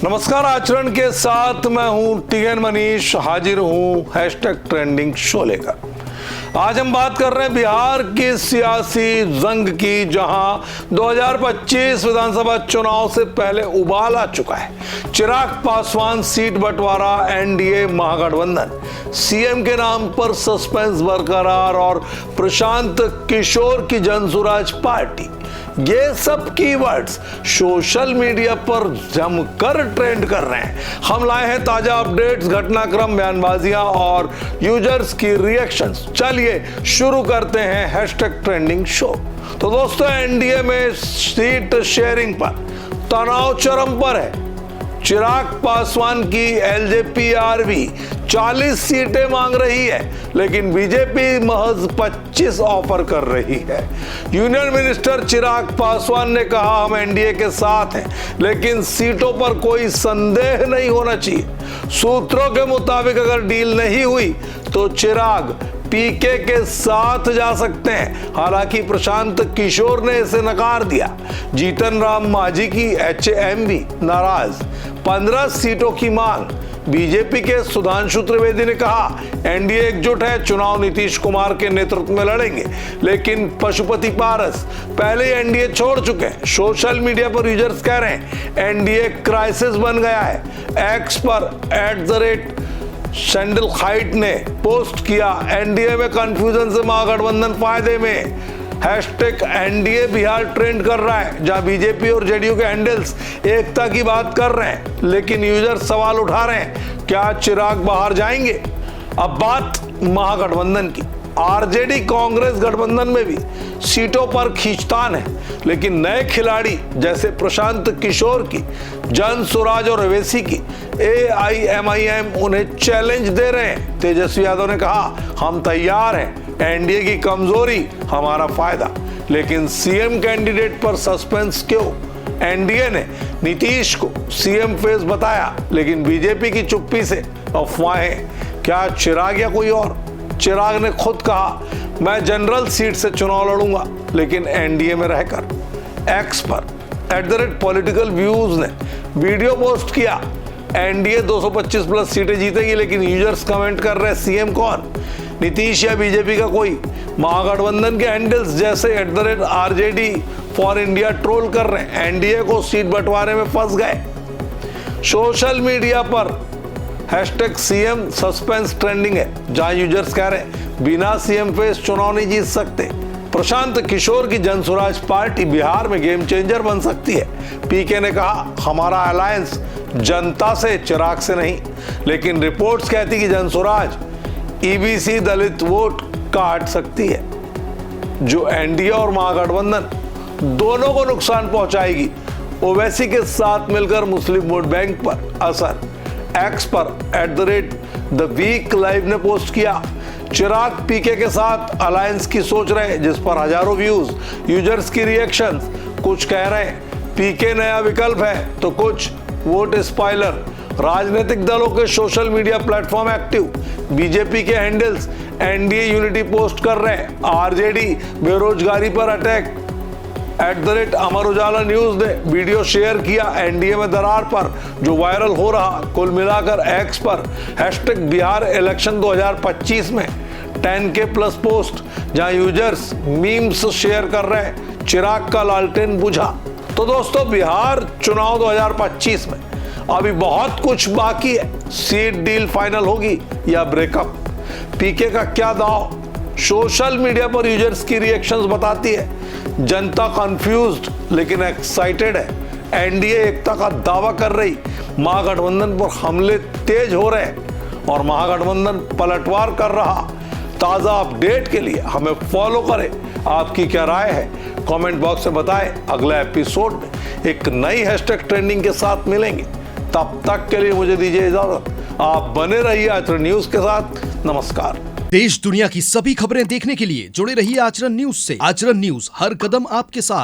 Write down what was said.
नमस्कार, आचरण के साथ मैं हूं टीएन मनीष, हाजिर हूं हैशटैग ट्रेंडिंग शो लेकर। आज हम बात कर रहे हैं बिहार की सियासी जंग की, जहां 2025 विधानसभा चुनाव से पहले उबाल आ चुका है। चिराग पासवान सीट बंटवारा, एनडीए महागठबंधन, सीएम के नाम पर सस्पेंस बरकरार और प्रशांत किशोर की जनसुराज पार्टी, ये सब कीवर्ड्स सोशल मीडिया पर जमकर ट्रेंड कर रहे हैं। हम लाए हैं ताजा अपडेट्स, घटनाक्रम, बयानबाजियां और यूजर्स की रिएक्शंस। चलिए शुरू करते हैं हैशटैग ट्रेंडिंग शो। तो दोस्तों, एनडीए में सीट शेयरिंग पर तनाव चरम पर है। चिराग पासवान की एलजेपीआरबी 40 सीटें मांग रही है, लेकिन बीजेपी महज 25 ऑफर कर रही है। यूनियन मिनिस्टर चिराग पासवान ने कहा, हम एनडीए के साथ हैं, लेकिन सीटों पर कोई संदेह नहीं होना चाहिए। सूत्रों के मुताबिक अगर डील नहीं हुई तो चिराग पीके के साथ जा सकते हैं। हालांकि प्रशांत किशोर ने इसे नकार दिया। जीतन राम मांझी की एचएमवी नाराज, 15 सीटों की मांग। बीजेपी के सुधांशु त्रिवेदी ने कहा, एनडीए एकजुट है, चुनाव नीतीश कुमार के नेतृत्व में लड़ेंगे, लेकिन पशुपति पारस पहले ही एनडीए छोड़ चुके हैं। सोशल मीडिया पर यूजर्स कह रहे हैं एनडीए क्राइसिस बन गया है। एक्स पर @सैंडल हाइट ने पोस्ट किया, एनडीए में कंफ्यूजन से महागठबंधन फायदे में। हैशटैग एनडीए बिहार ट्रेंड कर रहा है, जहां बीजेपी और जेडीयू के हैंडल्स एकता की बात कर रहे हैं, लेकिन यूजर सवाल उठा रहे हैं, क्या चिराग बाहर जाएंगे? अब बात महागठबंधन की। आरजेडी कांग्रेस गठबंधन में भी सीटों पर खींचतान है, लेकिन नए खिलाड़ी जैसे प्रशांत किशोर की, जनसुराज और ओवैसी की एआईएमआईएम उन्हें चैलेंज दे रहे हैं। तेजस्वी यादव ने कहा, हम तैयार हैं, एनडीए की कमजोरी हमारा फायदा। लेकिन सीएम कैंडिडेट पर सस्पेंस क्यों? एनडीए ने नीतीश को सीएम फेस बताया, लेकिन बीजेपी की चुप्पी से अफवाहें। क्या चिराग या कोई और? चिराग ने खुद कहा, मैं जनरल सीट से चुनाव लड़ूंगा, लेकिन एनडीए में रहकर। एक्स पर @पॉलिटिकल व्यूज ने वीडियो पोस्ट किया, एनडीए 225 प्लस सीटें जीतेगी, लेकिन यूजर्स कमेंट कर रहे हैं, सीएम कौन? नीतीश या बीजेपी का कोई? महागठबंधन के हैंडल्स जैसे @आरजेडी फॉर इंडिया ट्रोल कर रहे हैं, एनडीए को सीट बंटवारे में फंस गए। सोशल मीडिया पर हैशटैग सीएम सस्पेंस ट्रेंडिंग है, जहां यूजर्स कह रहे हैं बिना सीएम फेस चुनाव नहीं जीत सकते। प्रशांत किशोर की जनसुराज पार्टी बिहार में गेम चेंजर बन सकती है। पीके ने कहा, हमारा अलायंस जनता से, चिराग से नहीं। लेकिन रिपोर्ट्स कहती कि जनसुराज ईबीसी दलित वोट काट सकती है, जो एनडीए और महागठबंधन दोनों को नुकसान पहुंचाएगी। ओवैसी के साथ मिलकर मुस्लिम वोट बैंक पर असर। एक्स पर @द वीक लाइव ने पोस्ट किया, चिराग पीके के साथ अलायंस की सोच रहे, जिस पर हजारों व्यूज। यूजर्स की रिएक्शंस, कुछ कह रहे हैं पीके नया विकल्प है, तो कुछ वोट स्पॉइलर। राजनीतिक दलों के social media platform active. BJP के हैंडल्स एनडीए यूनिटी पोस्ट कर रहे हैं। आरजेडी बेरोजगारी पर अटैक। @अमर उजाला न्यूज ने वीडियो शेयर किया एनडीए में दरार पर, जो वायरल हो रहा। कुल मिलाकर एक्स पर हैशटैग बिहार इलेक्शन 2025 में 10K प्लस पोस्ट, जहां यूजर्स मीम्स शेयर कर रहे हैं, चिराग का लालटेन बुझा। तो दोस्तों, बिहार चुनाव 2025 में अभी बहुत कुछ बाकी है। सीट डील फाइनल होगी या ब्रेकअप? पीके का क्या दाव? सोशल मीडिया पर यूजर्स की रिएक्शंस बताती है, जनता कंफ्यूज्ड लेकिन एक्साइटेड है। एनडीए एकता का दावा कर रही, महागठबंधन पर हमले तेज हो रहे हैं और महागठबंधन पलटवार कर रहा। ताजा अपडेट के लिए हमें फॉलो करें। आपकी क्या राय है? कमेंट बॉक्स में बताएं। अगले एपिसोड में एक नई हैशटैग ट्रेंडिंग के साथ मिलेंगे। तब तक के लिए मुझे दीजिए इजाजत। आप बने रहिए आचरण न्यूज के साथ। नमस्कार। देश दुनिया की सभी खबरें देखने के लिए जुड़े रहिए आचरण न्यूज से। आचरण न्यूज, हर कदम आपके साथ।